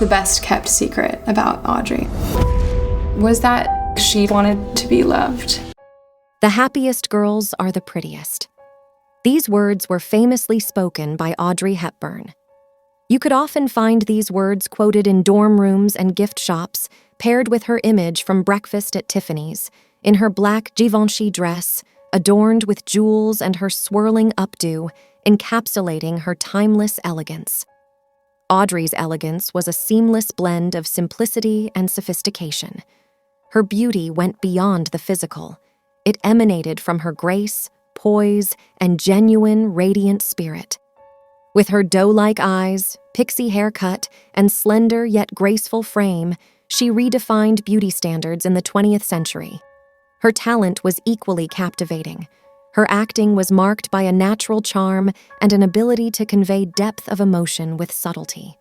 the best kept secret about Audrey was that she wanted to be loved. The happiest girls are the prettiest. These words were famously spoken by Audrey Hepburn. You could often find these words quoted in dorm rooms and gift shops, paired with her image from Breakfast at Tiffany's, in her black Givenchy dress, adorned with jewels and her swirling updo, encapsulating her timeless elegance. Audrey's elegance was a seamless blend of simplicity and sophistication. Her beauty went beyond the physical. It emanated from her grace, poise, and genuine, radiant spirit. With her doe-like eyes, pixie haircut, and slender yet graceful frame, she redefined beauty standards in the 20th century. Her talent was equally captivating. Her acting was marked by a natural charm and an ability to convey depth of emotion with subtlety.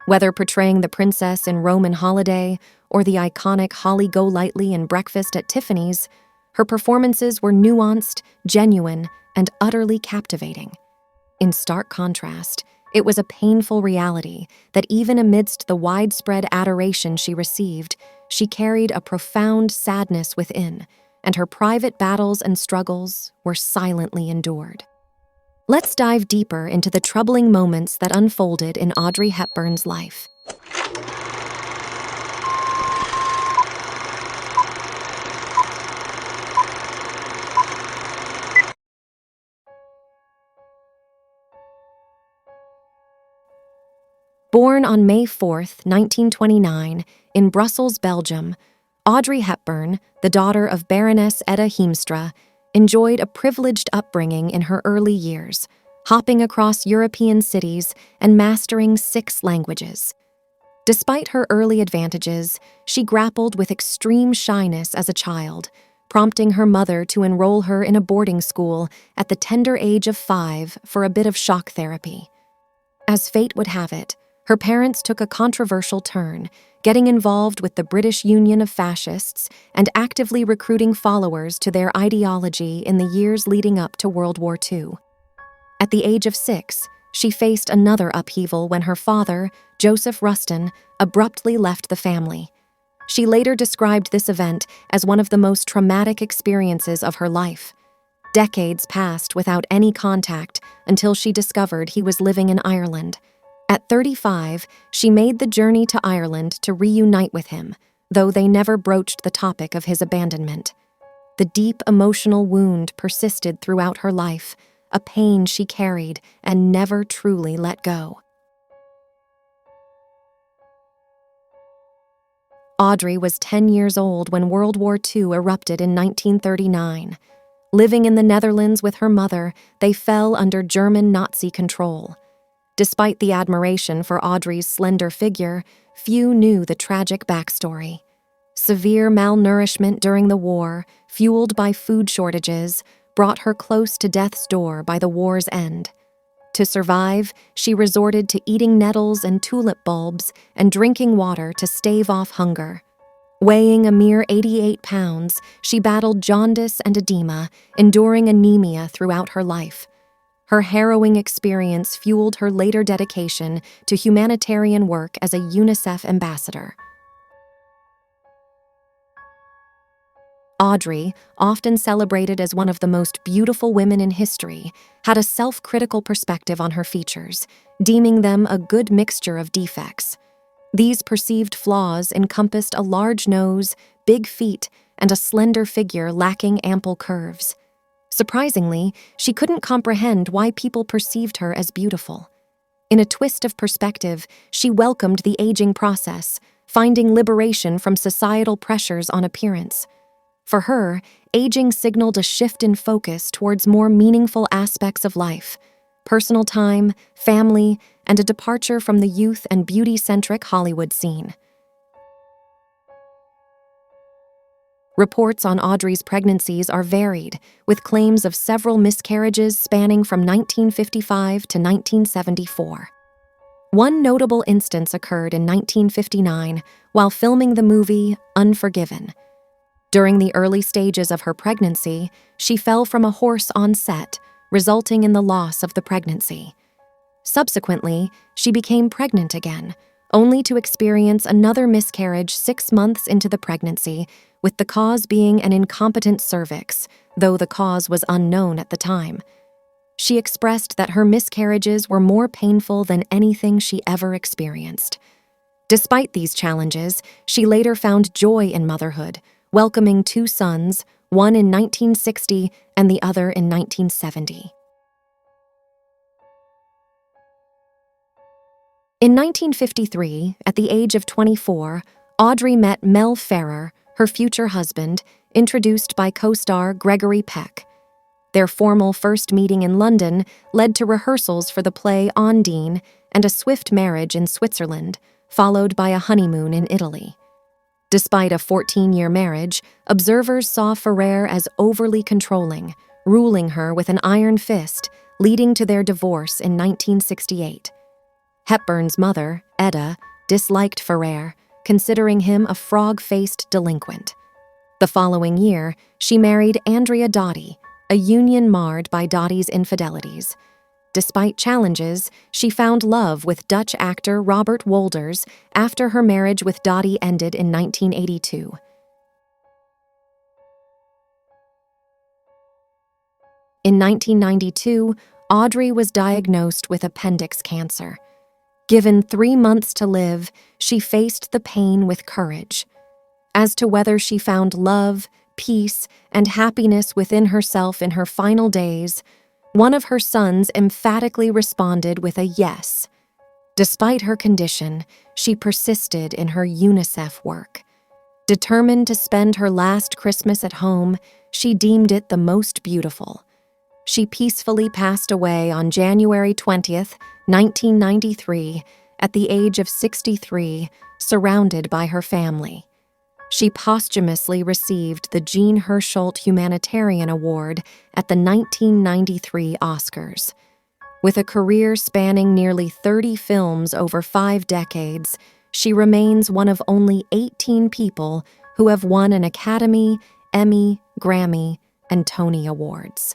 Whether portraying the princess in Roman Holiday or the iconic Holly Golightly in Breakfast at Tiffany's, her performances were nuanced, genuine, and utterly captivating. In stark contrast, it was a painful reality that even amidst the widespread adoration she received, she carried a profound sadness within, and her private battles and struggles were silently endured. Let's dive deeper into the troubling moments that unfolded in Audrey Hepburn's life. Born on May 4, 1929, in Brussels, Belgium, Audrey Hepburn, the daughter of Baroness Etta Heemstra, enjoyed a privileged upbringing in her early years, hopping across European cities and mastering 6 languages. Despite her early advantages, she grappled with extreme shyness as a child, prompting her mother to enroll her in a boarding school at the tender age of 5 for a bit of shock therapy. As fate would have it, her parents took a controversial turn, getting involved with the British Union of Fascists and actively recruiting followers to their ideology in the years leading up to World War II. At the age of 6, she faced another upheaval when her father, Joseph Rustin, abruptly left the family. She later described this event as one of the most traumatic experiences of her life. Decades passed without any contact until she discovered he was living in Ireland. At 35, she made the journey to Ireland to reunite with him, though they never broached the topic of his abandonment. The deep emotional wound persisted throughout her life, a pain she carried and never truly let go. Audrey was 10 years old when World War II erupted in 1939. Living in the Netherlands with her mother, they fell under German Nazi control. Despite the admiration for Audrey's slender figure, few knew the tragic backstory. Severe malnourishment during the war, fueled by food shortages, brought her close to death's door by the war's end. To survive, she resorted to eating nettles and tulip bulbs and drinking water to stave off hunger. Weighing a mere 88 pounds, she battled jaundice and edema, enduring anemia throughout her life. Her harrowing experience fueled her later dedication to humanitarian work as a UNICEF ambassador. Audrey, often celebrated as one of the most beautiful women in history, had a self-critical perspective on her features, deeming them a good mixture of defects. These perceived flaws encompassed a large nose, big feet, and a slender figure lacking ample curves. Surprisingly, she couldn't comprehend why people perceived her as beautiful. In a twist of perspective, she welcomed the aging process, finding liberation from societal pressures on appearance. For her, aging signaled a shift in focus towards more meaningful aspects of life: personal time, family, and a departure from the youth and beauty-centric Hollywood scene. Reports on Audrey's pregnancies are varied, with claims of several miscarriages spanning from 1955 to 1974. One notable instance occurred in 1959 while filming the movie Unforgiven. During the early stages of her pregnancy, she fell from a horse on set, resulting in the loss of the pregnancy. Subsequently, she became pregnant again, only to experience another miscarriage 6 months into the pregnancy, with the cause being an incompetent cervix, though the cause was unknown at the time. She expressed that her miscarriages were more painful than anything she ever experienced. Despite these challenges, she later found joy in motherhood, welcoming 2 sons, one in 1960 and the other in 1970. In 1953, at the age of 24, Audrey met Mel Ferrer, her future husband, introduced by co-star Gregory Peck. Their formal first meeting in London led to rehearsals for the play Ondine and a swift marriage in Switzerland, followed by a honeymoon in Italy. Despite a 14-year marriage, observers saw Ferrer as overly controlling, ruling her with an iron fist, leading to their divorce in 1968. Hepburn's mother, Etta, disliked Ferrer, considering him a frog-faced delinquent. The following year, she married Andrea Doty, a union marred by Doty's infidelities. Despite challenges, she found love with Dutch actor Robert Wolders after her marriage with Doty ended in 1982. In 1992, Audrey was diagnosed with appendix cancer. Given 3 months to live, she faced the pain with courage. As to whether she found love, peace, and happiness within herself in her final days, one of her sons emphatically responded with a yes. Despite her condition, she persisted in her UNICEF work. Determined to spend her last Christmas at home, she deemed it the most beautiful. She peacefully passed away on January 20th, 1993, at the age of 63, surrounded by her family. She posthumously received the Jean Hersholt Humanitarian Award at the 1993 Oscars. With a career spanning nearly 30 films over 5 decades, she remains one of only 18 people who have won an Academy, Emmy, Grammy, and Tony Awards.